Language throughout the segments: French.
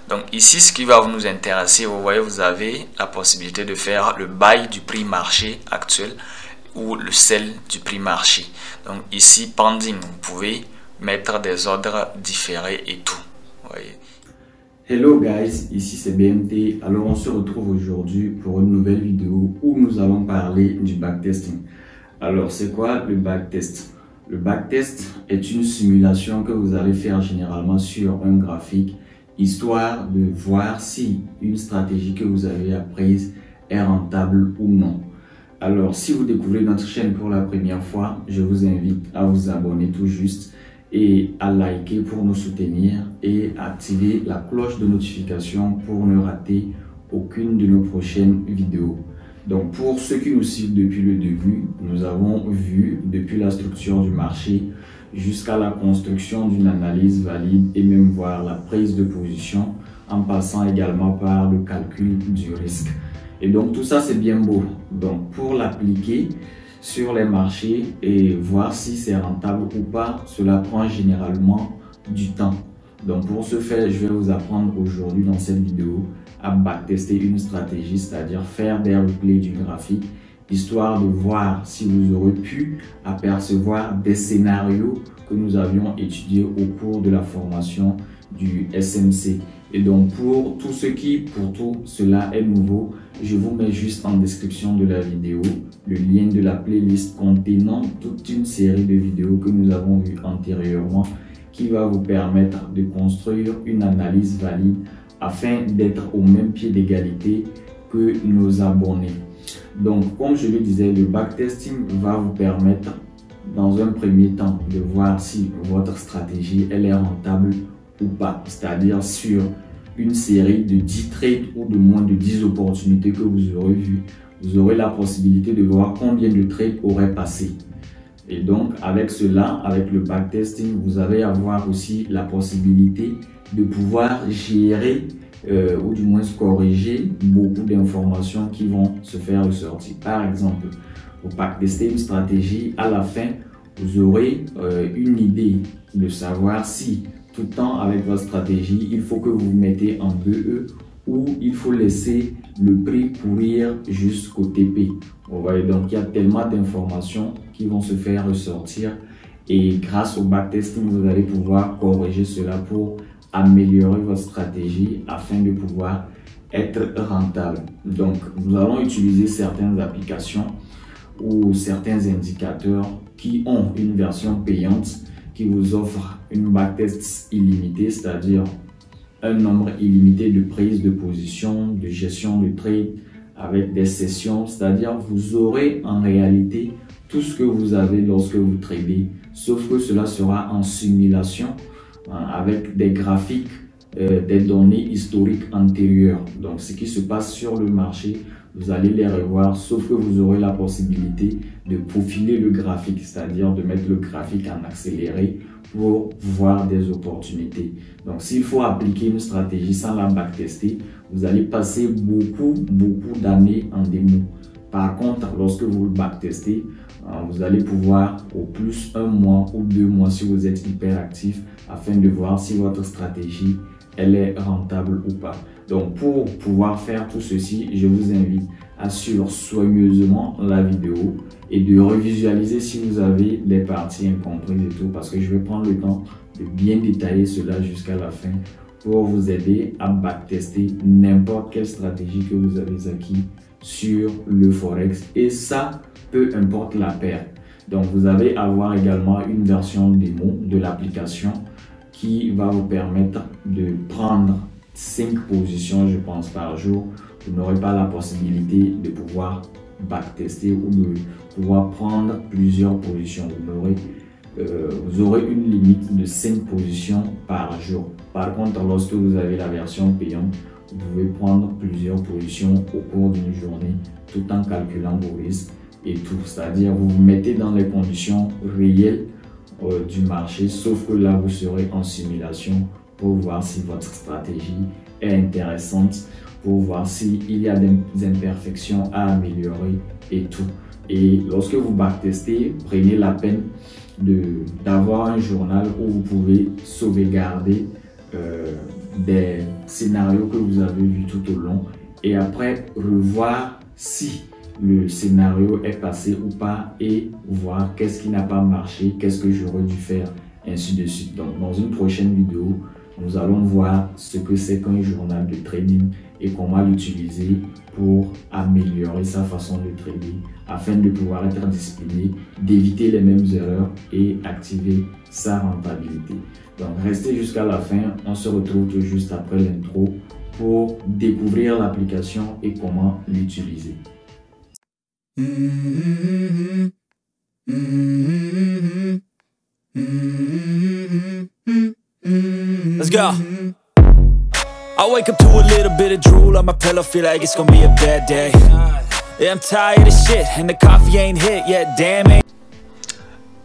Donc ici, ce qui va nous intéresser, vous voyez, vous avez la possibilité de faire le buy du prix marché actuel ou le sell du prix marché. Donc ici, pending, vous pouvez mettre des ordres différés et tout. Vous voyez. Hello guys, ici c'est BMT. Alors on se retrouve aujourd'hui pour une nouvelle vidéo où nous allons parler du backtesting. Alors c'est quoi le backtest? Le backtest est une simulation que vous allez faire généralement sur un graphique, histoire de voir si une stratégie que vous avez apprise est rentable ou non. Alors si vous découvrez notre chaîne pour la première fois, je vous invite à vous abonner tout juste et à liker pour nous soutenir et activer la cloche de notification pour ne rater aucune de nos prochaines vidéos. Donc pour ceux qui nous suivent depuis le début, nous avons vu depuis la structure du marché jusqu'à la construction d'une analyse valide et même voir la prise de position en passant également par le calcul du risque. Et donc tout ça c'est bien beau. Donc pour l'appliquer sur les marchés et voir si c'est rentable ou pas, cela prend généralement du temps. Donc pour ce faire, je vais vous apprendre aujourd'hui dans cette vidéo à backtester une stratégie, c'est-à-dire faire des replays du graphique, histoire de voir si vous aurez pu apercevoir des scénarios que nous avions étudiés au cours de la formation du SMC. Et donc pour tout cela est nouveau, je vous mets juste en description de la vidéo le lien de la playlist contenant toute une série de vidéos que nous avons vues antérieurement qui va vous permettre de construire une analyse valide afin d'être au même pied d'égalité que nos abonnés. Donc comme je le disais, le backtesting va vous permettre dans un premier temps de voir si votre stratégie elle est rentable ou pas, c'est-à-dire sur une série de 10 trades ou de moins de 10 opportunités que vous aurez vues, vous aurez la possibilité de voir combien de trades auraient passé. Et donc avec cela, avec le backtesting, vous allez avoir aussi la possibilité de pouvoir gérer ou du moins corriger beaucoup d'informations qui vont se faire ressortir. Par exemple, pour backtester une stratégie, à la fin, vous aurez une idée de savoir si tout le temps avec votre stratégie, il faut que vous vous mettez en BE ou il faut laisser le prix courir jusqu'au TP. Vous voyez, donc il y a tellement d'informations qui vont se faire ressortir et grâce au backtesting, vous allez pouvoir corriger cela pour améliorer votre stratégie afin de pouvoir être rentable. Donc, nous allons utiliser certaines applications ou certains indicateurs qui ont une version payante qui vous offre une backtest illimitée, c'est-à-dire un nombre illimité de prises de position, de gestion de trade avec des sessions, c'est-à-dire vous aurez en réalité tout ce que vous avez lorsque vous tradez, sauf que cela sera en simulation avec des graphiques, des données historiques antérieures. Donc ce qui se passe sur le marché, vous allez les revoir, sauf que vous aurez la possibilité de profiler le graphique, c'est-à-dire de mettre le graphique en accéléré pour voir des opportunités. Donc s'il faut appliquer une stratégie sans la backtester, vous allez passer beaucoup d'années en démo. Par contre, lorsque vous le backtestez, vous allez pouvoir au plus 1 mois ou 2 mois si vous êtes hyper actif afin de voir si votre stratégie elle est rentable ou pas. Donc pour pouvoir faire tout ceci, je vous invite à suivre soigneusement la vidéo et de revisualiser si vous avez des parties incomprises et tout, parce que je vais prendre le temps de bien détailler cela jusqu'à la fin pour vous aider à backtester n'importe quelle stratégie que vous avez acquis sur le Forex, et ça peu importe la paire. Donc vous allez avoir également une version démo de l'application qui va vous permettre de prendre 5 positions, je pense, par jour. Vous n'aurez pas la possibilité de pouvoir backtester ou de pouvoir prendre plusieurs positions. Vous aurez une limite de 5 positions par jour. Par contre, lorsque vous avez la version payante, vous pouvez prendre plusieurs positions au cours d'une journée tout en calculant vos risques et tout. C'est-à-dire vous vous mettez dans les conditions réelles du marché, sauf que là vous serez en simulation pour voir si votre stratégie est intéressante, pour voir s'il y a des imperfections à améliorer et tout. Et lorsque vous backtestez, prenez la peine d'avoir un journal où vous pouvez sauvegarder des scénarios que vous avez vus tout au long et après revoir si le scénario est passé ou pas et voir qu'est-ce qui n'a pas marché, qu'est-ce que j'aurais dû faire, ainsi de suite. Donc dans une prochaine vidéo, nous allons voir ce que c'est qu'un journal de trading et comment l'utiliser pour améliorer sa façon de trader afin de pouvoir être discipliné, d'éviter les mêmes erreurs et activer sa rentabilité. Donc restez jusqu'à la fin, on se retrouve tout juste après l'intro pour découvrir l'application et comment l'utiliser. Let's go. I wake up to a little bit of drool on my pillow, feel like it's gonna be a bad day. Yeah, I'm tired of shit and the coffee ain't hit yet, damn it.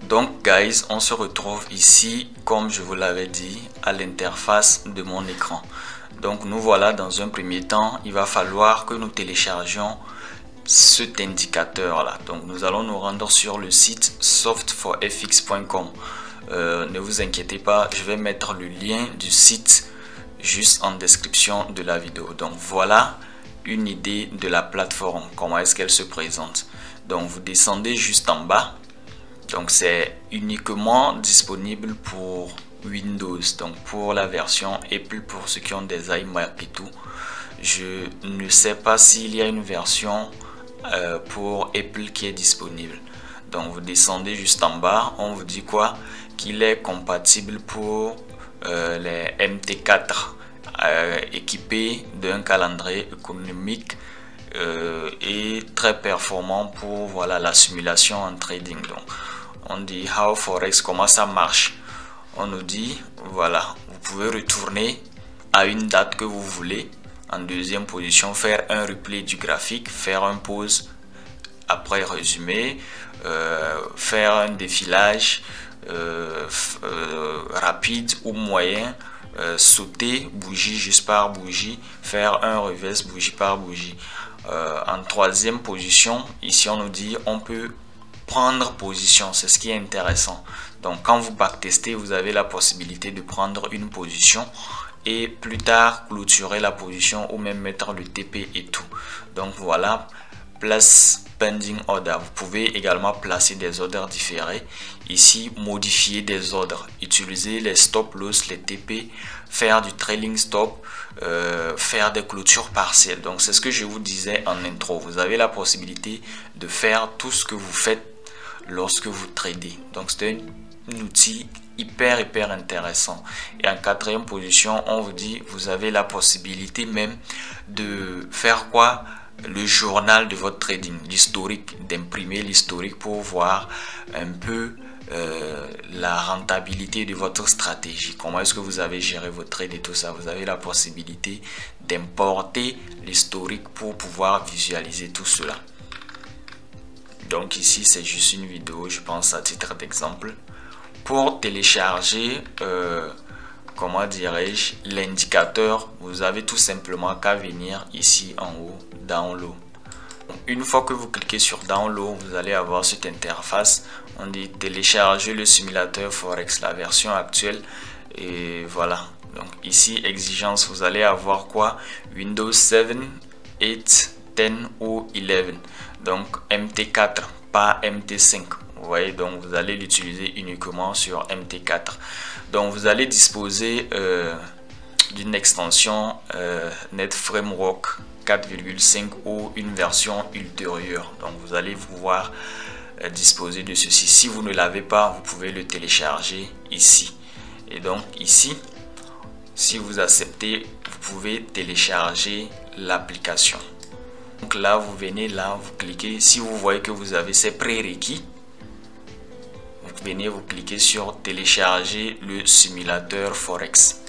Donc guys, on se retrouve ici, comme je vous l'avais dit, à l'interface de mon écran. Donc nous voilà dans un premier temps, il va falloir que nous téléchargions cet indicateur là. Donc nous allons nous rendre sur le site soft4fx.com. Ne vous inquiétez pas, je vais mettre le lien du site juste en description de la vidéo. Donc voilà une idée de la plateforme, comment est-ce qu'elle se présente. Donc vous descendez juste en bas. Donc c'est uniquement disponible pour Windows, donc pour la version Apple, pour ceux qui ont des iMac et tout. Je ne sais pas s'il y a une version pour Apple qui est disponible. Donc vous descendez juste en bas, on vous dit quoi? Qu'il est compatible pour les MT4 équipés d'un calendrier économique et très performant pour voilà la simulation en trading. Donc on dit How Forex, comment ça marche. On nous dit voilà, vous pouvez retourner à une date que vous voulez. En deuxième position, faire un replay du graphique, faire un pause après résumé, faire un défilage rapide ou moyen, sauter bougie juste par bougie, faire un reverse bougie par bougie. En troisième position, ici on nous dit on peut prendre position, c'est ce qui est intéressant. Donc quand vous backtestez, vous avez la possibilité de prendre une position et plus tard clôturer la position ou même mettre le TP et tout. Donc voilà, place pending order. Vous pouvez également placer des ordres différés. Ici, modifier des ordres, utiliser les stop loss, les TP, faire du trailing stop, faire des clôtures partielles. Donc c'est ce que je vous disais en intro. Vous avez la possibilité de faire tout ce que vous faites lorsque vous tradez. Donc c'est un outil hyper intéressant. Et en quatrième position, on vous dit vous avez la possibilité même de faire quoi? Le journal de votre trading, l'historique, d'imprimer l'historique pour voir un peu la rentabilité de votre stratégie, comment est-ce que vous avez géré votre trade et tout ça. Vous avez la possibilité d'importer l'historique pour pouvoir visualiser tout cela. Donc ici c'est juste une vidéo, je pense, à titre d'exemple. Pour télécharger comment dirais-je, l'indicateur, vous avez tout simplement qu'à venir ici en haut, download. Une fois que vous cliquez sur download, vous allez avoir cette interface. On dit télécharger le simulateur Forex, la version actuelle. Et voilà. Donc ici, exigence, vous allez avoir quoi? Windows 7, 8, 10 ou 11. Donc MT4, pas MT5. Vous voyez, donc vous allez l'utiliser uniquement sur MT4. Donc vous allez disposer d'une extension NetFramework 4.5 ou une version ultérieure. Donc vous allez pouvoir disposer de ceci. Si vous ne l'avez pas, vous pouvez le télécharger ici. Et donc ici, si vous acceptez, vous pouvez télécharger l'application. Donc là, vous venez là, vous cliquez. Si vous voyez que vous avez ces prérequis, vous venez, vous cliquez sur télécharger le simulateur Forex.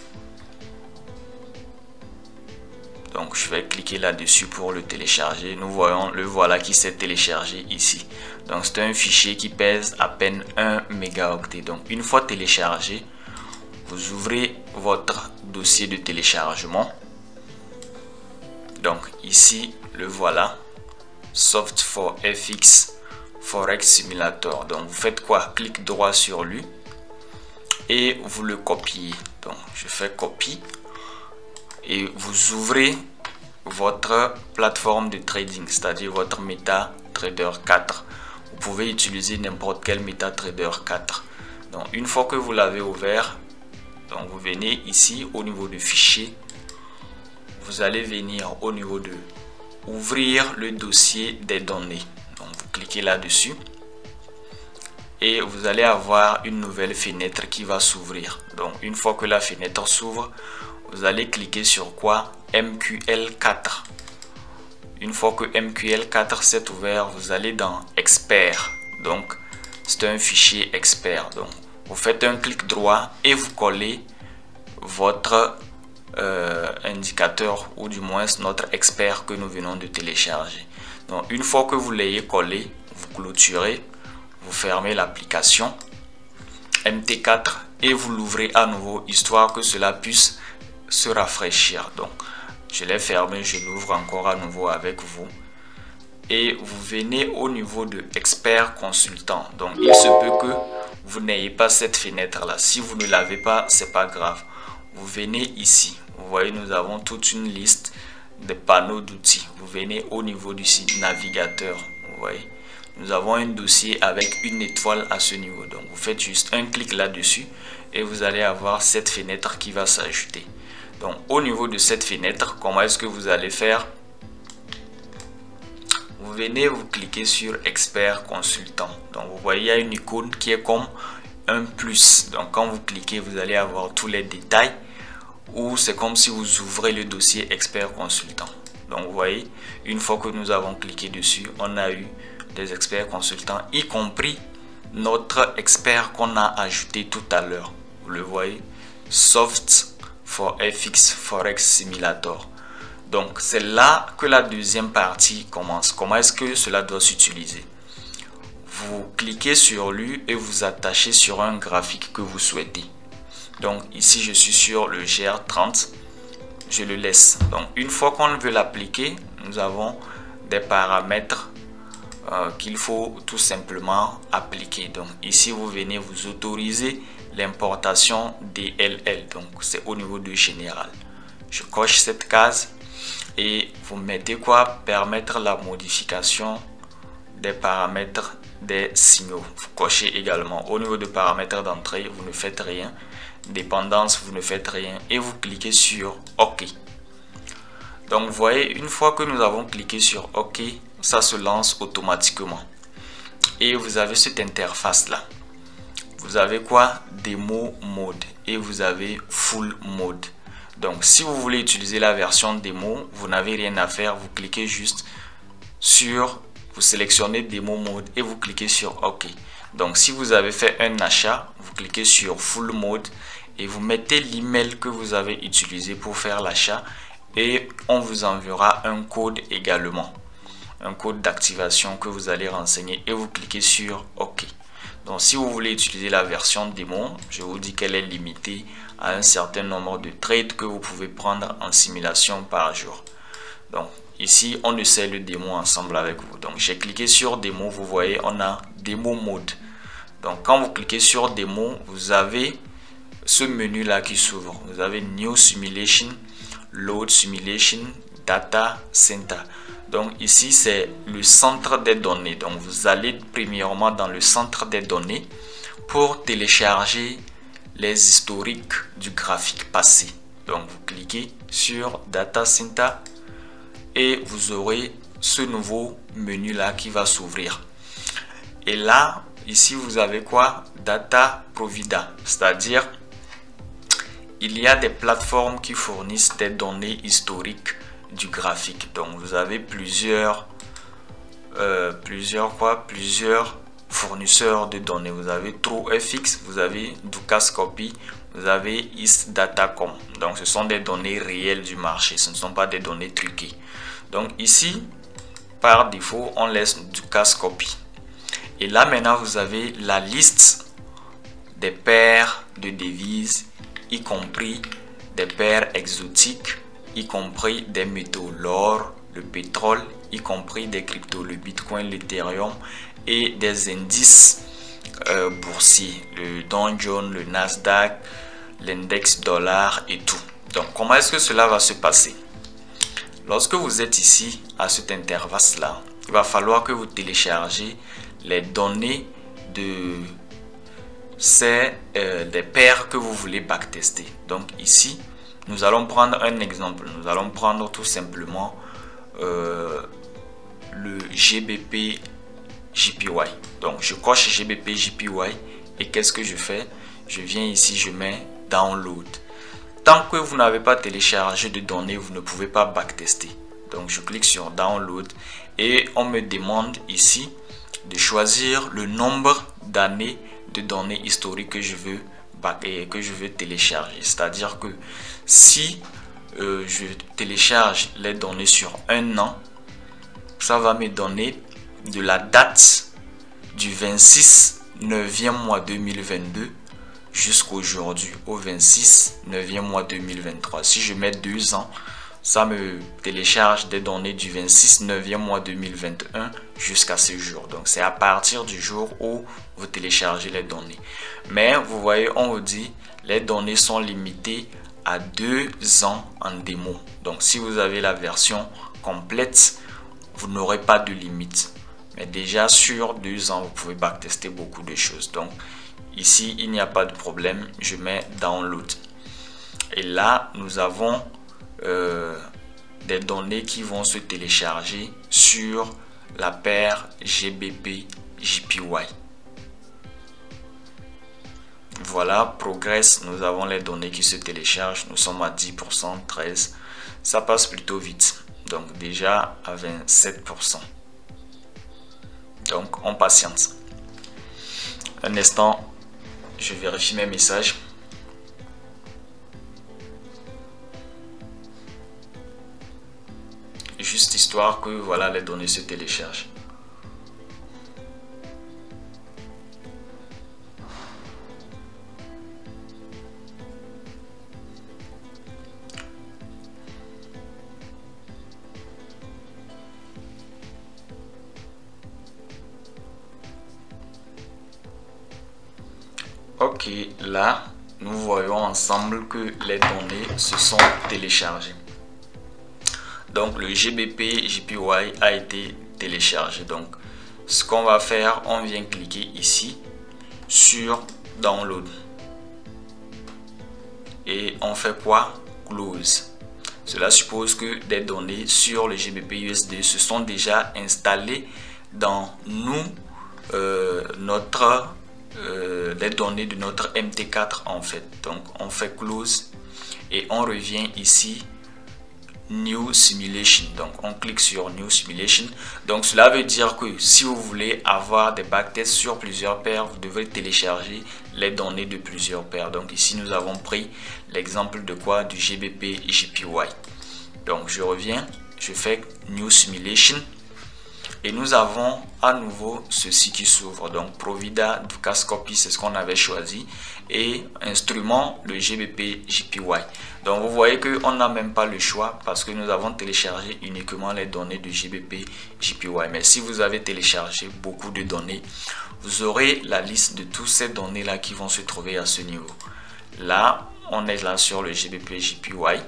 Donc je vais cliquer là-dessus pour le télécharger. Nous voyons le voilà qui s'est téléchargé ici. Donc c'est un fichier qui pèse à peine 1 mégaoctet. Donc une fois téléchargé, vous ouvrez votre dossier de téléchargement. Donc ici le voilà, Soft4fx Forex Simulator. Donc vous faites quoi? Clic droit sur lui et vous le copiez. Donc je fais copie et vous ouvrez votre plateforme de trading, c'est-à-dire votre MetaTrader 4. Vous pouvez utiliser n'importe quel MetaTrader 4. Donc une fois que vous l'avez ouvert, donc vous venez ici au niveau de fichier, vous allez venir au niveau de ouvrir le dossier des données. Donc vous cliquez là-dessus et vous allez avoir une nouvelle fenêtre qui va s'ouvrir. Donc une fois que la fenêtre s'ouvre, vous allez cliquer sur quoi? MQL4. Une fois que MQL4 s'est ouvert, vous allez dans expert. Donc c'est un fichier expert. Donc vous faites un clic droit et vous collez votre indicateur, ou du moins notre expert que nous venons de télécharger. Donc une fois que vous l'ayez collé, vous clôturez, vous fermez l'application MT4 et vous l'ouvrez à nouveau, histoire que cela puisse se rafraîchir. Donc je l'ai fermé, je l'ouvre encore à nouveau avec vous et vous venez au niveau de expert consultant. Donc il se peut que vous n'ayez pas cette fenêtre là. Si vous ne l'avez pas, c'est pas grave, vous venez ici, vous voyez, nous avons toute une liste de panneaux d'outils. Vous venez au niveau du site navigateur, vous voyez, nous avons un dossier avec une étoile à ce niveau. Donc vous faites juste un clic là-dessus et vous allez avoir cette fenêtre qui va s'ajouter. Donc au niveau de cette fenêtre, comment est-ce que vous allez faire? Vous venez, vous cliquez sur expert consultant. Donc vous voyez, il y a une icône qui est comme un plus. Donc quand vous cliquez, vous allez avoir tous les détails, ou c'est comme si vous ouvrez le dossier expert consultant. Donc vous voyez, une fois que nous avons cliqué dessus, on a eu des experts consultants, y compris notre expert qu'on a ajouté tout à l'heure. Vous le voyez, Soft for FX Forex Simulator. Donc c'est là que la deuxième partie commence. Comment est-ce que cela doit s'utiliser? Vous cliquez sur lui et vous attachez sur un graphique que vous souhaitez. Donc ici je suis sur le GR30, je le laisse. Donc une fois qu'on veut l'appliquer, nous avons des paramètres qu'il faut tout simplement appliquer. Donc ici vous venez vous autoriser l'importation DLL, donc c'est au niveau de général. Je coche cette case et vous mettez quoi? Permettre la modification des paramètres des signaux. Vous cochez également au niveau de paramètres d'entrée, vous ne faites rien. Dépendance, vous ne faites rien et vous cliquez sur OK. Donc vous voyez, une fois que nous avons cliqué sur OK, ça se lance automatiquement et vous avez cette interface là. Vous avez quoi? Démo mode et vous avez full mode. Donc si vous voulez utiliser la version démo, vous n'avez rien à faire, vous cliquez juste sur, vous sélectionnez démo mode et vous cliquez sur OK. Donc si vous avez fait un achat, vous cliquez sur full mode et vous mettez l'email que vous avez utilisé pour faire l'achat et on vous enverra un code également, un code d'activation que vous allez renseigner et vous cliquez sur OK. Donc si vous voulez utiliser la version démo, je vous dis qu'elle est limitée à un certain nombre de trades que vous pouvez prendre en simulation par jour. Donc ici on essaie le démo ensemble avec vous. Donc j'ai cliqué sur démo, vous voyez on a démo mode. Donc quand vous cliquez sur démo, vous avez ce menu là qui s'ouvre. Vous avez New Simulation, Load Simulation, Data Center. Donc ici c'est le centre des données. Donc vous allez premièrement dans le centre des données pour télécharger les historiques du graphique passé. Donc vous cliquez sur Data Center et vous aurez ce nouveau menu là qui va s'ouvrir. Et là ici vous avez quoi? Data Provider, c'est-à-dire il y a des plateformes qui fournissent des données historiques du graphique. Donc vous avez plusieurs fournisseurs de données. Vous avez TrueFX, vous avez Dukascopy, vous avez EastData.com. Donc ce sont des données réelles du marché, ce ne sont pas des données truquées. Donc ici par défaut on laisse Dukascopy. Et là maintenant vous avez la liste des paires de devises, y compris des paires exotiques, y compris des métaux, l'or, le pétrole, y compris des cryptos, le bitcoin, l'ethereum et des indices boursiers, le Dow Jones, le Nasdaq, l'index dollar et tout. Donc, comment est-ce que cela va se passer? Lorsque vous êtes ici, à cette interface-là, il va falloir que vous téléchargez les données de des paires que vous voulez backtester. Donc ici, nous allons prendre un exemple. Nous allons prendre tout simplement le GBP JPY. Donc je coche GBP JPY et qu'est-ce que je fais? Je viens ici, je mets download. Tant que vous n'avez pas téléchargé de données, vous ne pouvez pas backtester. Donc je clique sur download et on me demande ici de choisir le nombre d'années de données historiques que je veux télécharger. C'est-à-dire que si je télécharge les données sur un an, ça va me donner de la date du 26 9e mois 2022 jusqu'aujourd'hui au 26 9e mois 2023. Si je mets 2 ans, ça me télécharge des données du 26 9e mois 2021 jusqu'à ce jour. Donc c'est à partir du jour où vous téléchargez les données. Mais vous voyez, on vous dit les données sont limitées à 2 ans en démo. Donc si vous avez la version complète, vous n'aurez pas de limite. Mais déjà sur 2 ans, vous pouvez backtester beaucoup de choses. Donc ici, il n'y a pas de problème. Je mets download. Et là, nous avons des données qui vont se télécharger sur la paire GBP JPY. Voilà, progress, nous avons les données qui se téléchargent. Nous sommes à 10%, 13%. Ça passe plutôt vite. Donc déjà à 27%. Donc on patiente. Un instant, je vérifie mes messages. Juste histoire que voilà, les données se téléchargent. Ok, là, nous voyons ensemble que les données se sont téléchargées. Donc le GBP JPY a été téléchargé. Donc ce qu'on va faire, on vient cliquer ici sur download et on fait quoi? Close. Cela suppose que des données sur le GBP USD se sont déjà installées dans les données de notre MT4 en fait. Donc on fait close et on revient ici New Simulation. Donc on clique sur New Simulation. Donc cela veut dire que si vous voulez avoir des backtests sur plusieurs paires, vous devez télécharger les données de plusieurs paires. Donc ici nous avons pris l'exemple de quoi? Du GBP JPY. Donc je reviens, je fais New Simulation et nous avons à nouveau ceci qui s'ouvre. Donc Provida, Cascopy, c'est ce qu'on avait choisi, et instrument le GBP JPY. Donc vous voyez qu'on n'a même pas le choix parce que nous avons téléchargé uniquement les données de GBP JPY. Mais si vous avez téléchargé beaucoup de données, vous aurez la liste de toutes ces données là qui vont se trouver à ce niveau. Là, on est là sur le GBP JPY.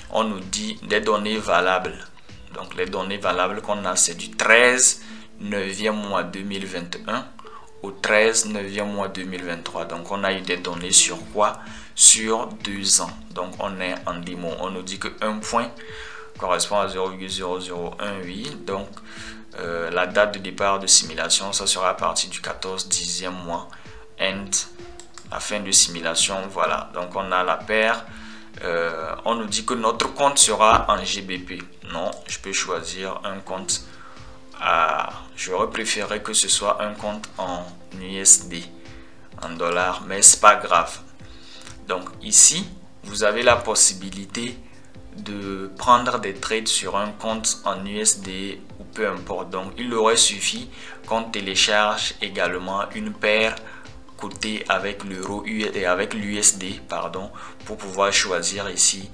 On nous dit des données valables. Donc les données valables qu'on a, c'est du 13 9e mois 2021 au 13 9e mois 2023. Donc on a eu des données sur quoi? Sur 2 ans. Donc on est en démo. On nous dit que 1 point correspond à 0,0018. Donc la date de départ de simulation, ça sera à partir du 14 10e mois. End, la fin de simulation. Voilà. Donc on a la paire. On nous dit que notre compte sera en GBP. Non, je peux choisir un compte j'aurais préféré que ce soit un compte en USD, en dollars, mais c'est pas grave. Donc ici, vous avez la possibilité de prendre des trades sur un compte en USD ou peu importe. Donc il aurait suffi qu'on télécharge également une paire côté avec l'euro et avec l'USD, pardon, pour pouvoir choisir ici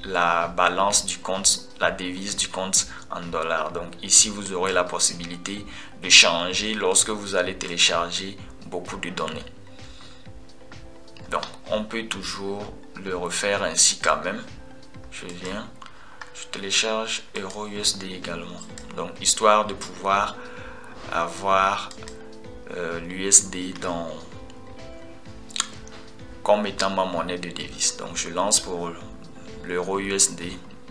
la balance du compte, la devise du compte en dollars. Donc ici vous aurez la possibilité de changer lorsque vous allez télécharger beaucoup de données. Donc on peut toujours le refaire ainsi quand même. Je viens, je télécharge EURUSD également, donc histoire de pouvoir avoir l'USD comme étant ma monnaie de devise. Donc je lance pour l'EURUSD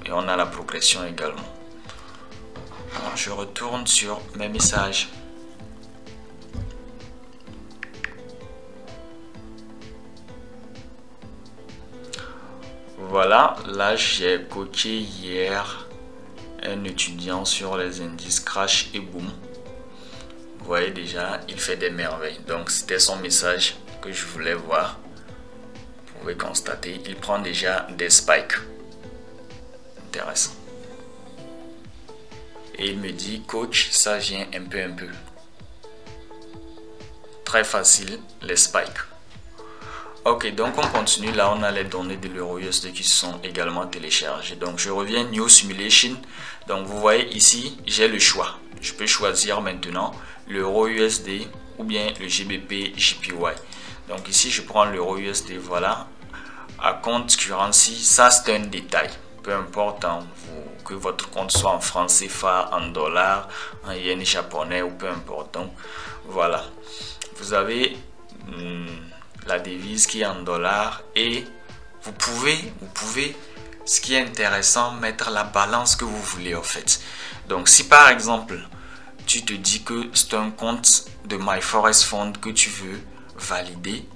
et on a la progression également. Alors, je retourne sur mes messages. Voilà, là j'ai coaché hier un étudiant sur les indices crash et boom. Vous voyez déjà, il fait des merveilles. Donc c'était son message que je voulais voir. Vous pouvez constater, il prend déjà des spikes. Intéressant. Et il me dit, coach, ça vient un peu. Très facile, les spikes. Ok, donc on continue. Là, on a les données de l'EURUSD qui sont également téléchargées. Donc, je reviens New Simulation. Donc, vous voyez ici, j'ai le choix. Je peux choisir maintenant l'EURUSD ou bien le GBP JPY. Donc, ici, je prends l'EURUSD. Voilà. À compte currency, ça c'est un détail. Peu importe que votre compte soit en francs CFA, en dollars, en yen japonais ou peu importe. Donc, voilà. Vous avez la devise qui est en dollars et vous pouvez, ce qui est intéressant, mettre la balance que vous voulez en fait. Donc si par exemple tu te dis que c'est un compte de MyForex Fund que tu veux valider,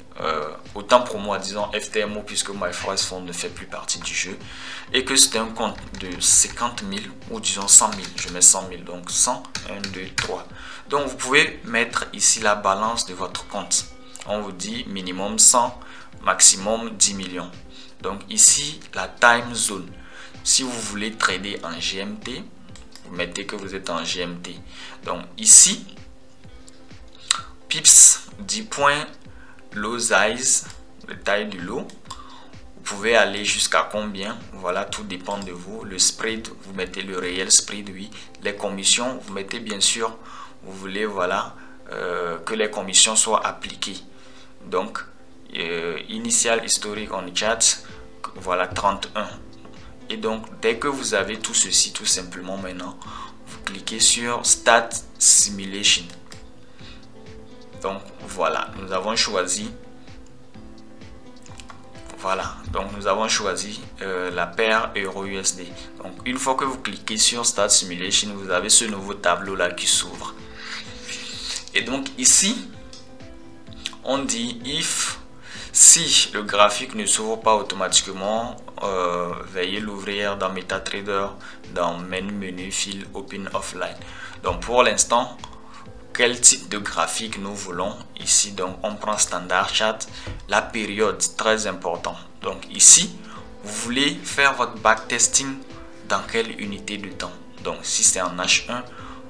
autant pour moi disons FTMO puisque MyForex Fund ne fait plus partie du jeu, et que c'est un compte de 50 000 ou disons 100 000, je mets 100 000, donc 100, 1, 2, 3. Donc vous pouvez mettre ici la balance de votre compte. On vous dit minimum 100, maximum 10 millions. Donc ici, la time zone. Si vous voulez trader en GMT, vous mettez que vous êtes en GMT. Donc ici, pips 10 points, low size, le taille du lot. Vous pouvez aller jusqu'à combien? Voilà, tout dépend de vous. Le spread, vous mettez le réel spread, oui. Les commissions, vous mettez bien sûr, vous voulez, voilà, que les commissions soient appliquées. Donc, initial historique on chat, voilà 31. Et donc, dès que vous avez tout ceci, tout simplement maintenant, vous cliquez sur Start Simulation. Donc, voilà, nous avons choisi. Voilà, donc nous avons choisi la paire EURUSD. Donc, une fois que vous cliquez sur Start Simulation, vous avez ce nouveau tableau là qui s'ouvre. Et donc, ici, on dit si le graphique ne s'ouvre pas automatiquement, veuillez l'ouvrir dans MetaTrader, dans menu fil Open Offline. Donc pour l'instant, quel type de graphique nous voulons ici? Donc on prend Standard Chart, la période, très important. Donc ici, vous voulez faire votre backtesting dans quelle unité de temps? Donc si c'est en H1,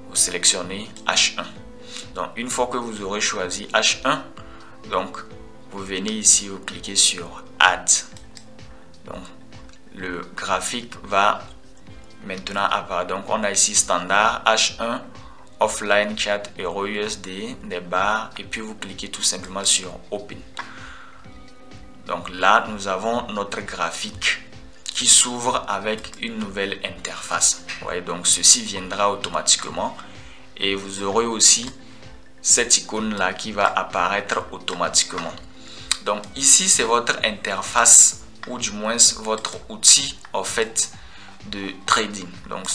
vous sélectionnez H1. Donc une fois que vous aurez choisi H1, donc vous venez ici, vous cliquez sur Add. Donc le graphique va maintenant apparaître. Donc on a ici standard H1, offline chat, EURUSD, des barres, et puis vous cliquez tout simplement sur Open. Donc là nous avons notre graphique qui s'ouvre avec une nouvelle interface. Ouais, donc ceci viendra automatiquement et vous aurez aussi cette icône là qui va apparaître automatiquement. Donc ici c'est votre interface ou du moins votre outil en fait de trading. Donc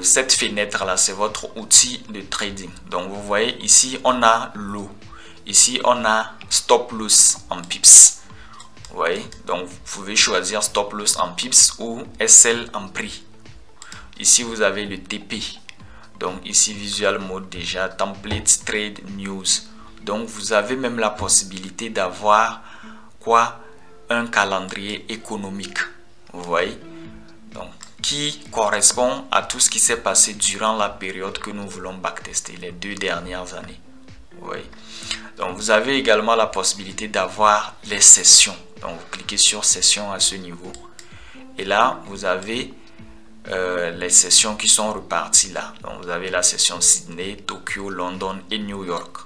cette fenêtre là c'est votre outil de trading. Donc vous voyez ici on a l'eau, ici on a stop loss en pips. Vous voyez, donc vous pouvez choisir stop loss en pips ou SL en prix. Ici vous avez le TP, donc ici visual mode déjà, template trade news. Donc vous avez même la possibilité d'avoir quoi, un calendrier économique, vous voyez, donc qui correspond à tout ce qui s'est passé durant la période que nous voulons backtester, les 2 dernières années. Vous voyez, donc vous avez également la possibilité d'avoir les sessions. Donc vous cliquez sur session à ce niveau et là vous avez les sessions qui sont reparties là. Donc vous avez la session Sydney, Tokyo, London et New York.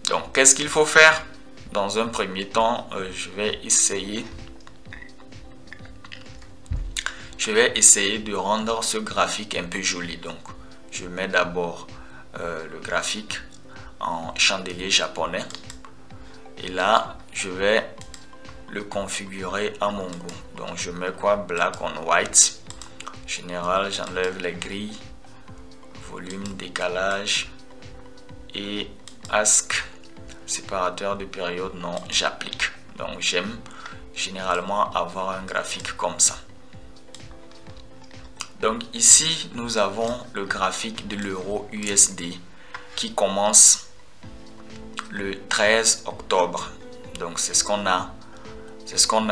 Donc qu'est-ce qu'il faut faire? Dans un premier temps, je vais essayer de rendre ce graphique un peu joli. Donc je mets d'abord le graphique en chandelier japonais et là je vais le configurer à mon goût. Donc je mets quoi? Black on white. Général, j'enlève les grilles, volume, décalage et ask, séparateur de période, non, j'applique. Donc j'aime généralement avoir un graphique comme ça. Donc ici nous avons le graphique de l'euro USD qui commence le 13 octobre. Donc c'est ce qu'on a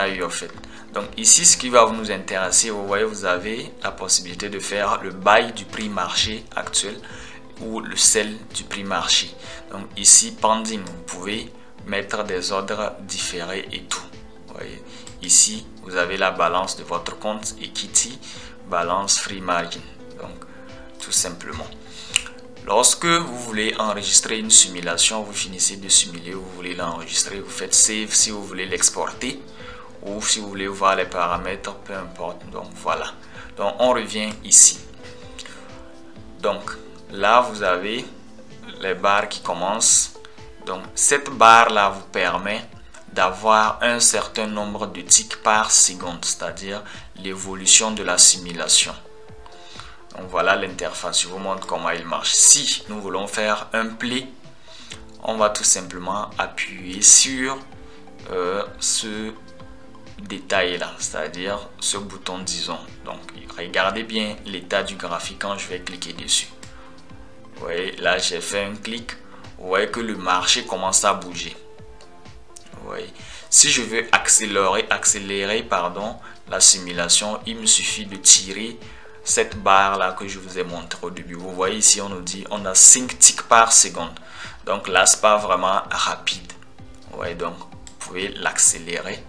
eu en fait. Donc ici ce qui va nous intéresser, vous voyez, vous avez la possibilité de faire le bail du prix marché actuel ou le sell du prix marché. Donc ici pending, vous pouvez mettre des ordres différés et tout. Vous voyez, ici vous avez la balance de votre compte equity, balance free margin. Donc tout simplement, lorsque vous voulez enregistrer une simulation, vous finissez de simuler, vous voulez l'enregistrer, vous faites save si vous voulez l'exporter ou si vous voulez voir les paramètres, peu importe. Donc voilà, donc on revient ici. Donc là vous avez les barres qui commencent. Donc cette barre là vous permet d'avoir un certain nombre de ticks par seconde, c'est-à-dire l'évolution de la simulation. Donc voilà l'interface, je vous montre comment il marche. Si nous voulons faire un play, on va tout simplement appuyer sur ce détail là, c'est-à-dire ce bouton disons. Donc regardez bien l'état du graphique quand je vais cliquer dessus. Vous voyez, là j'ai fait un clic, vous voyez que le marché commence à bouger. Vous voyez, si je veux accélérer la simulation, il me suffit de tirer cette barre là que je vous ai montré au début. Vous voyez ici on nous dit on a 5 ticks par seconde. Donc là c'est pas vraiment rapide. Vous voyez, donc vous pouvez l'accélérer.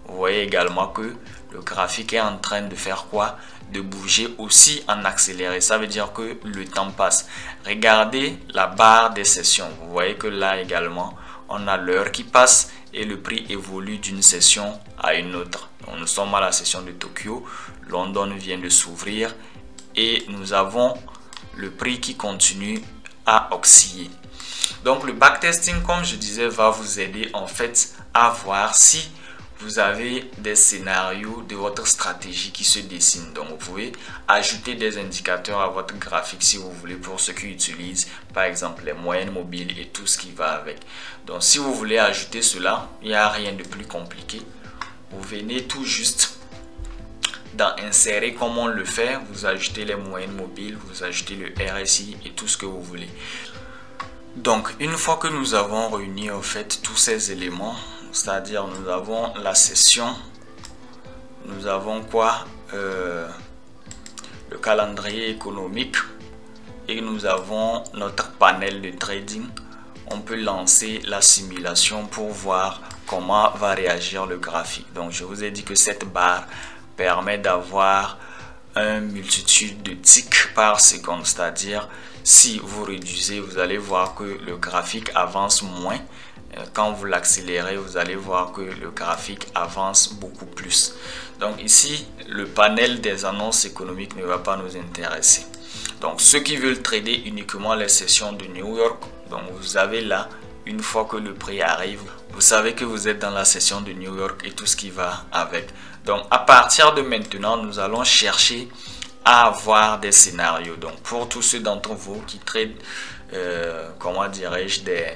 Vous voyez également que le graphique est en train de faire quoi? De bouger aussi en accéléré. Ça veut dire que le temps passe. Regardez la barre des sessions. Vous voyez que là également on a l'heure qui passe et le prix évolue d'une session à une autre. Donc, nous sommes à la session de Tokyo. London vient de s'ouvrir et nous avons le prix qui continue à osciller. Donc le backtesting, comme je disais, va vous aider en fait à voir si vous avez des scénarios de votre stratégie qui se dessinent. Donc vous pouvez ajouter des indicateurs à votre graphique si vous voulez, pour ceux qui utilisent par exemple les moyennes mobiles et tout ce qui va avec. Donc si vous voulez ajouter cela, il n'y a rien de plus compliqué. Vous venez tout juste dans insérer comme on le fait, vous ajoutez les moyennes mobiles, vous ajoutez le RSI et tout ce que vous voulez. Donc une fois que nous avons réuni en fait tous ces éléments, c'est-à-dire nous avons la session, nous avons quoi, le calendrier économique et nous avons notre panel de trading, on peut lancer la simulation pour voir comment va réagir le graphique. Donc je vous ai dit que cette barre permet d'avoir une multitude de ticks par seconde, c'est-à-dire si vous réduisez, vous allez voir que le graphique avance moins. Quand vous l'accélérez, vous allez voir que le graphique avance beaucoup plus. Donc ici, le panel des annonces économiques ne va pas nous intéresser. Donc ceux qui veulent trader uniquement les sessions de New York, donc vous avez là, une fois que le prix arrive, vous savez que vous êtes dans la session de New York et tout ce qui va avec. Donc à partir de maintenant, nous allons chercher à avoir des scénarios. Donc pour tous ceux d'entre vous qui tradent, comment dirais-je, des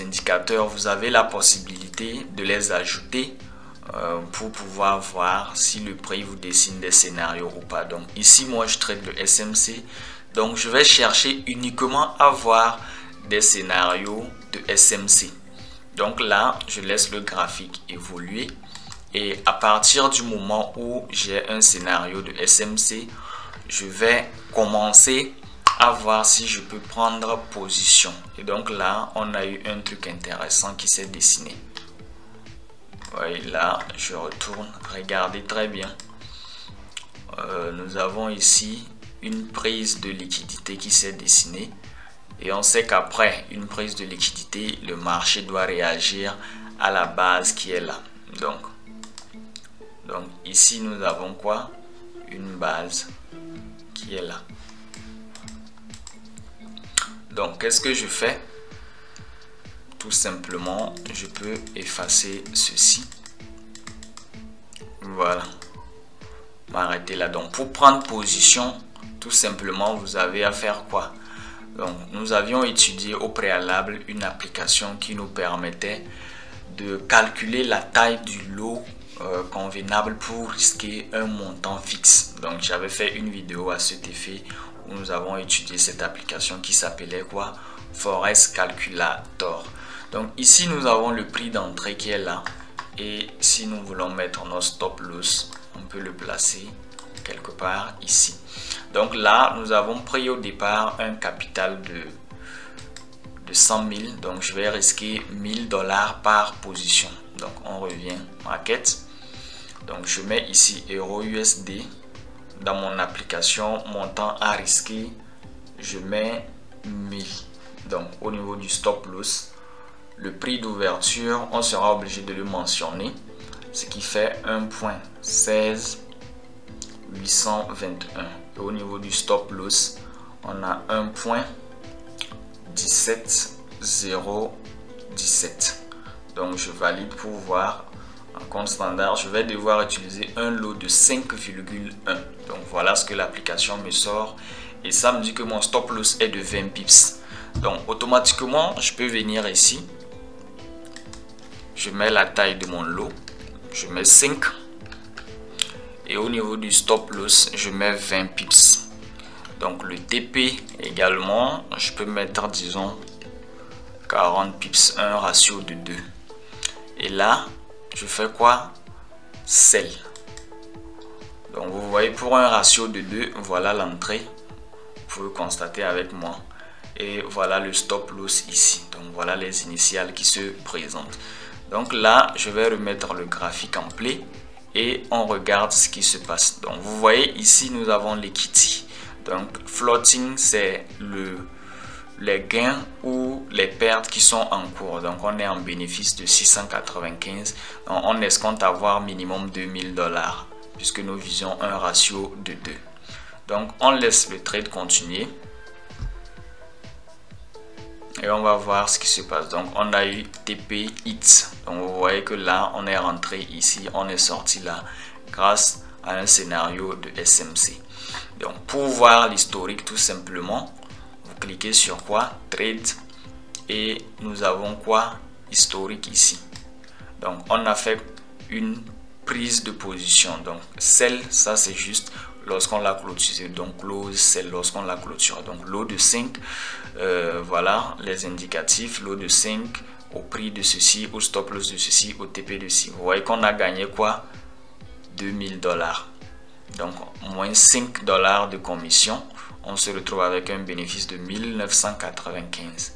indicateurs, vous avez la possibilité de les ajouter pour pouvoir voir si le prix vous dessine des scénarios ou pas. Donc ici moi je traite le SMC, donc je vais chercher uniquement à voir des scénarios de SMC. Donc là je laisse le graphique évoluer et à partir du moment où j'ai un scénario de SMC, je vais commencer à voir si je peux prendre position. Et donc là on a eu un truc intéressant qui s'est dessiné. Oui, là je retourne, regardez très bien. nous avons ici une prise de liquidité qui s'est dessinée. Et on sait qu'après une prise de liquidité, le marché doit réagir à la base qui est là. Donc ici, nous avons quoi? Une base qui est là. Donc, qu'est-ce que je fais? Tout simplement, je peux effacer ceci. Voilà. M'arrêter là. Donc, pour prendre position, tout simplement, vous avez à faire quoi? Donc, nous avions étudié au préalable une application qui nous permettait de calculer la taille du lot convenable pour risquer un montant fixe. Donc, j'avais fait une vidéo à cet effet où nous avons étudié cette application qui s'appelait quoi? Forex Calculator. Donc, ici, nous avons le prix d'entrée qui est là. Et si nous voulons mettre notre stop loss, on peut le placer quelque part ici. Donc là, nous avons pris au départ un capital de 100 000. Donc, je vais risquer $1000 par position. Donc, on revient market. Donc, je mets ici Euro USD. Dans mon application, montant à risquer, je mets 1000. Donc, au niveau du stop loss, le prix d'ouverture, on sera obligé de le mentionner. Ce qui fait 1.16821. Et au niveau du stop loss, on a 1.17017. Donc, je valide pour voir. En compte standard, je vais devoir utiliser un lot de 5,1. Donc, voilà ce que l'application me sort. Et ça me dit que mon stop loss est de 20 pips. Donc, automatiquement, je peux venir ici. Je mets la taille de mon lot. Je mets 5. Et au niveau du stop loss, je mets 20 pips. Donc, le TP également, je peux mettre, disons, 40 pips, un ratio de 2. Et là, je fais quoi? Sell. Donc, vous voyez, pour un ratio de 2, voilà l'entrée. Vous pouvez constater avec moi. Et voilà le stop loss ici. Donc, voilà les initiales qui se présentent. Donc là, je vais remettre le graphique en play et on regarde ce qui se passe. Donc, vous voyez ici, nous avons l'equity. Donc, floating, c'est les gains ou les pertes qui sont en cours. Donc, on est en bénéfice de 695. Donc, on escompte avoir minimum $2000 puisque nous visons un ratio de 2. Donc, on laisse le trade continuer. Et on va voir ce qui se passe. Donc, on a eu TP hits. Donc, vous voyez que là, on est rentré ici, on est sorti là grâce à un scénario de SMC. Donc, pour voir l'historique, tout simplement, vous cliquez sur quoi? Trade. Et nous avons quoi? Historique ici. Donc, on a fait une prise de position. Donc, sell, ça c'est juste lorsqu'on l'a clôturé. Donc, close, sell lorsqu'on l'a clôturé. Donc, lot de 5. Voilà les indicatifs. Lot de 5 au prix de ceci, au stop loss de ceci, au TP de ceci. Vous voyez qu'on a gagné quoi? $2000. Donc, moins $5 de commission. On se retrouve avec un bénéfice de 1995.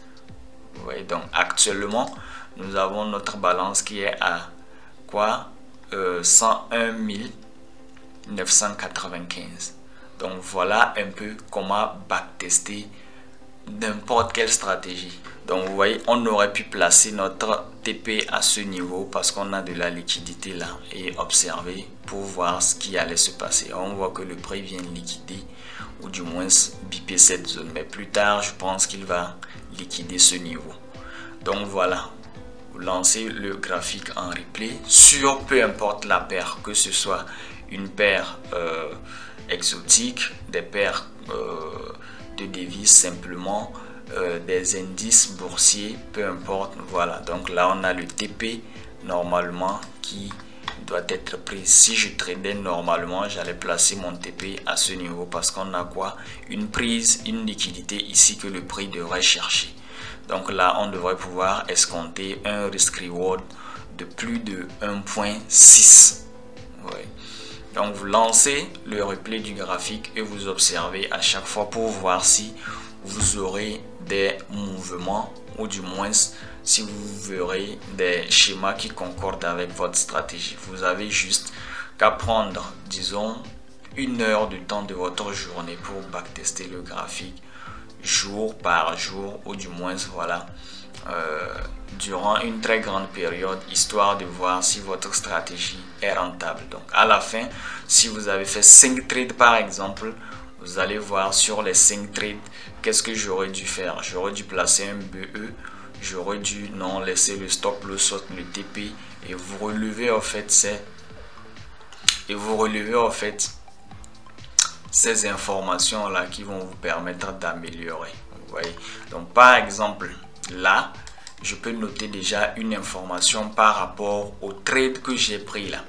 Vous voyez, donc actuellement, nous avons notre balance qui est à quoi? 101 995. Donc voilà un peu comment backtester n'importe quelle stratégie. Donc vous voyez, on aurait pu placer notre TP à ce niveau parce qu'on a de la liquidité là et observer pour voir ce qui allait se passer. On voit que le prix vient liquider ou du moins biper cette zone, mais plus tard je pense qu'il va liquider ce niveau. Donc voilà, vous lancez le graphique en replay sur peu importe la paire, que ce soit une paire exotique, des paires de devises simplement, des indices boursiers, peu importe. Voilà, donc là on a le TP normalement qui doit être pris. Si je tradais normalement, j'allais placer mon TP à ce niveau parce qu'on a quoi? Une prise, une liquidité ici que le prix devrait chercher. Donc là on devrait pouvoir escompter un risk reward de plus de 1.6. Ouais. Donc vous lancez le replay du graphique et vous observez à chaque fois pour voir si vous aurez des mouvements ou du moins si vous verrez des schémas qui concordent avec votre stratégie. Vous avez juste qu'à prendre, disons, 1 heure de temps de votre journée pour backtester le graphique jour par jour, ou du moins voilà, durant une très grande période, histoire de voir si votre stratégie est rentable. Donc à la fin, si vous avez fait 5 trades par exemple, vous allez voir sur les 5 trades, qu'est-ce que j'aurais dû faire. J'aurais dû placer un BE, j'aurais dû non laisser le stop loss, le TP, et vous relevez en fait ces informations là qui vont vous permettre d'améliorer. Vous voyez, donc par exemple là, je peux noter déjà une information par rapport au trade que j'ai pris là.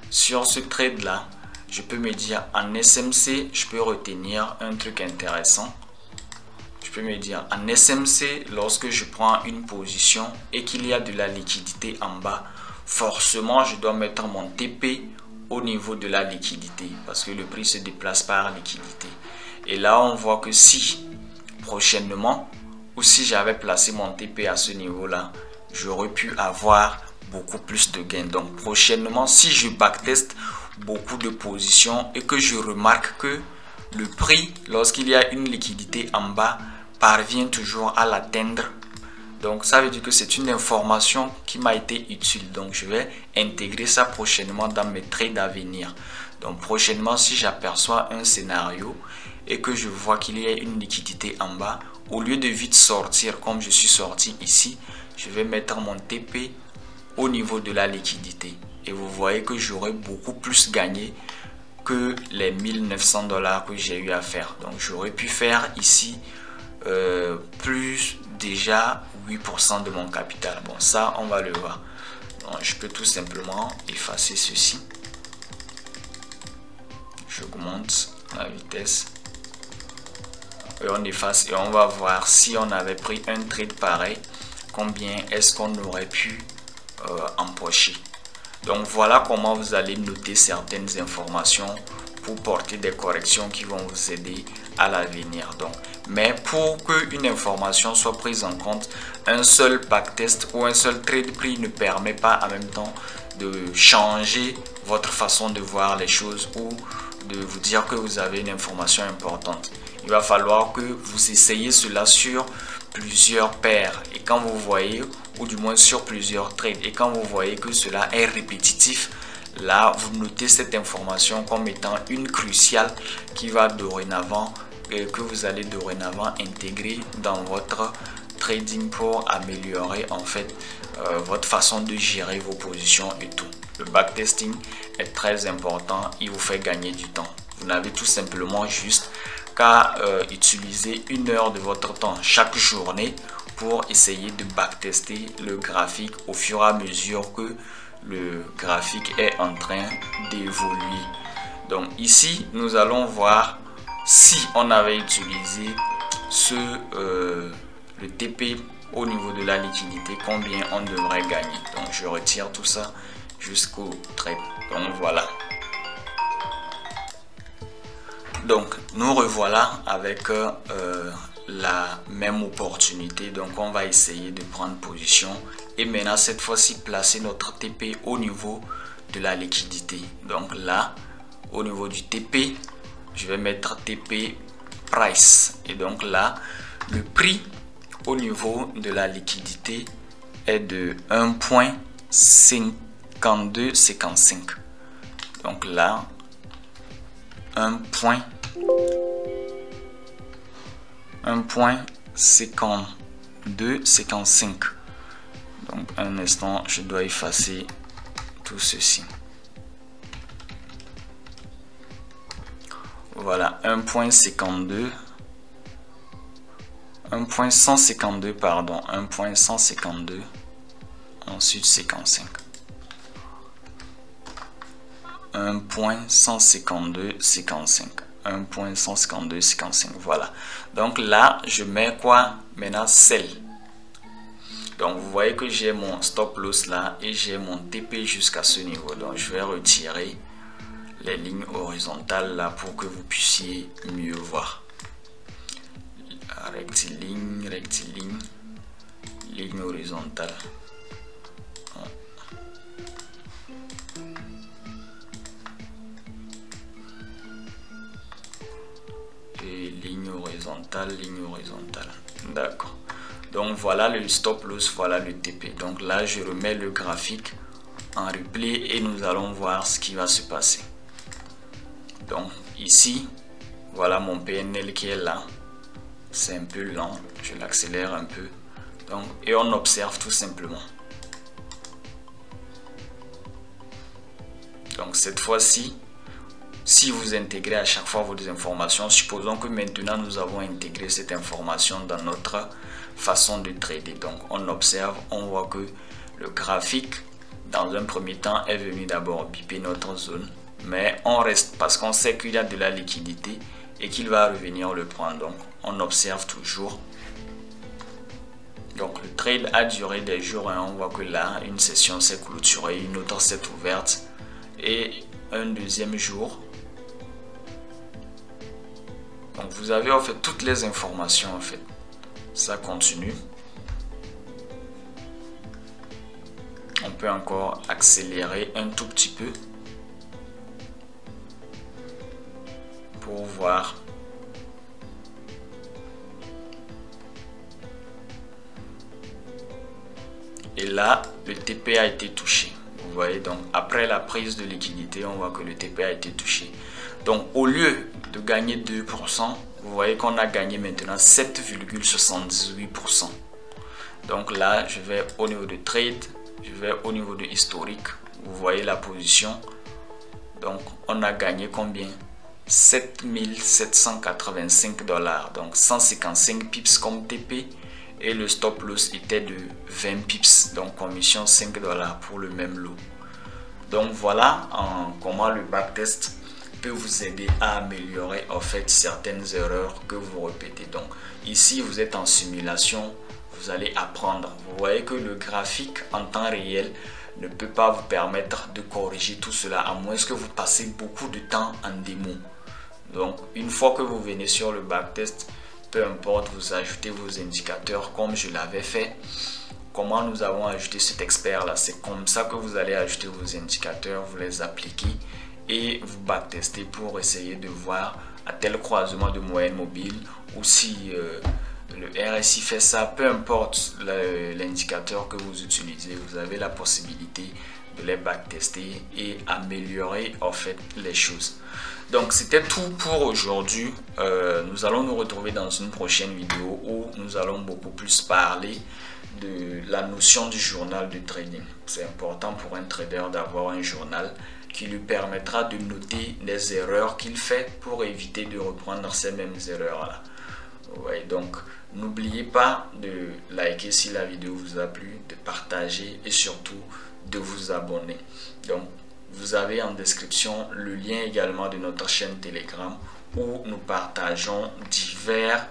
Sur ce trade là, je peux me dire en SMC, je peux retenir un truc intéressant. Je peux me dire en SMC, lorsque je prends une position et qu'il y a de la liquidité en bas, forcément je dois mettre mon TP au niveau de la liquidité, parce que le prix se déplace par liquidité. Et là on voit que si prochainement, ou si j'avais placé mon TP à ce niveau là, j'aurais pu avoir beaucoup plus de gains. Donc prochainement, si je backteste beaucoup de positions et que je remarque que le prix, lorsqu'il y a une liquidité en bas, parvient toujours à l'atteindre, donc ça veut dire que c'est une information qui m'a été utile. Donc je vais intégrer ça prochainement dans mes trades à venir. Donc prochainement, si j'aperçois un scénario et que je vois qu'il y a une liquidité en bas, au lieu de vite sortir comme je suis sorti ici, je vais mettre mon TP au niveau de la liquidité. Et vous voyez que j'aurai beaucoup plus gagné que les 1900 $ que j'ai eu à faire. Donc j'aurais pu faire ici plus déjà 8% de mon capital. Bon, ça on va le voir. Donc, je peux tout simplement effacer ceci. J'augmente la vitesse et on efface, et on va voir si on avait pris un trade pareil, combien est-ce qu'on aurait pu empocher. Donc voilà comment vous allez noter certaines informations pour porter des corrections qui vont vous aider à l'avenir. Donc, mais pour qu'une information soit prise en compte, un seul backtest ou un seul trade prix ne permet pas en même temps de changer votre façon de voir les choses ou de vous dire que vous avez une information importante. Il va falloir que vous essayez cela sur plusieurs paires, et quand vous voyez, ou du moins sur plusieurs trades, et quand vous voyez que cela est répétitif, là vous notez cette information comme étant une cruciale qui va dorénavant, que vous allez dorénavant intégrer dans votre trading pour améliorer en fait votre façon de gérer vos positions et tout. Le backtesting est très important, il vous fait gagner du temps. Vous n'avez tout simplement juste qu'à utiliser 1 heure de votre temps chaque journée pour essayer de backtester le graphique au fur et à mesure que le graphique est en train d'évoluer. Donc ici nous allons voir si on avait utilisé le TP au niveau de la liquidité, combien on devrait gagner. Donc je retire tout ça jusqu'au trade. Donc voilà. Donc nous revoilà avec la même opportunité. Donc on va essayer de prendre position et maintenant cette fois-ci placer notre TP au niveau de la liquidité. Donc là au niveau du TP, je vais mettre TP price, et donc là le prix au niveau de la liquidité est de 1.5255. donc là 1.5255. donc un instant, je dois effacer tout ceci. Voilà, 1.152 pardon, 1.152 ensuite 55. 1.152 voilà. Donc là je mets quoi maintenant? Sell. Donc vous voyez que j'ai mon stop loss là et j'ai mon TP jusqu'à ce niveau. Donc je vais retirer les lignes horizontales là pour que vous puissiez mieux voir. Rectiligne, rectiligne, ligne horizontale. horizontale, ligne horizontale. D'accord. Donc voilà le stop loss, voilà le TP. Donc là, je remets le graphique en replay et nous allons voir ce qui va se passer. Donc ici, voilà mon PNL qui est là. C'est un peu lent, je l'accélère un peu. Donc, et on observe tout simplement. Donc cette fois-ci, si vous intégrez à chaque fois vos informations, supposons que maintenant nous avons intégré cette information dans notre façon de trader. Donc on observe, on voit que le graphique dans un premier temps est venu d'abord biper notre zone, mais on reste parce qu'on sait qu'il y a de la liquidité et qu'il va revenir le prendre. Donc on observe toujours. Donc le trade a duré des jours et on voit que là une session s'est clôturée, une autre s'est ouverte et un deuxième jour. Donc vous avez en fait toutes les informations en fait. Ça continue. On peut encore accélérer un tout petit peu pour voir. Et là, le TP a été touché. Vous voyez, donc après la prise de liquidité, on voit que le TP a été touché. Donc au lieu de gagner 2%, vous voyez qu'on a gagné maintenant 7,78%. Donc là, je vais au niveau de trade, je vais au niveau de historique. Vous voyez la position. Donc on a gagné combien? 7785 $. Donc 155 pips comme TP. Et le stop loss était de 20 pips. Donc commission 5 $ pour le même lot. Donc voilà comment le backtest peut vous aider à améliorer en fait certaines erreurs que vous répétez. Donc ici vous êtes en simulation, vous allez apprendre. Vous voyez que le graphique en temps réel ne peut pas vous permettre de corriger tout cela à moins que vous passez beaucoup de temps en démo. Donc une fois que vous venez sur le backtest, peu importe, vous ajoutez vos indicateurs comme je l'avais fait. Comment nous avons ajouté cet expert là, c'est comme ça que vous allez ajouter vos indicateurs, vous les appliquez et vous backtestez pour essayer de voir à tel croisement de moyenne mobile ou si le RSI fait ça, peu importe l'indicateur que vous utilisez, vous avez la possibilité de les backtester et améliorer en fait les choses. Donc c'était tout pour aujourd'hui. Nous allons nous retrouver dans une prochaine vidéo où nous allons beaucoup plus parler de la notion du journal de trading. C'est important pour un trader d'avoir un journal qui lui permettra de noter les erreurs qu'il fait pour éviter de reprendre ces mêmes erreurs là. Ouais, donc n'oubliez pas de liker si la vidéo vous a plu, de partager et surtout de vous abonner. Donc vous avez en description le lien également de notre chaîne Telegram où nous partageons divers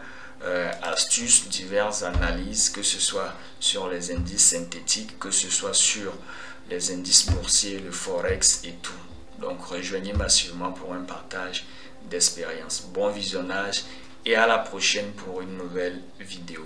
astuces, diverses analyses, que ce soit sur les indices synthétiques, que ce soit sur les indices boursiers, le forex et tout. Donc rejoignez massivement pour un partage d'expérience. Bon visionnage et à la prochaine pour une nouvelle vidéo.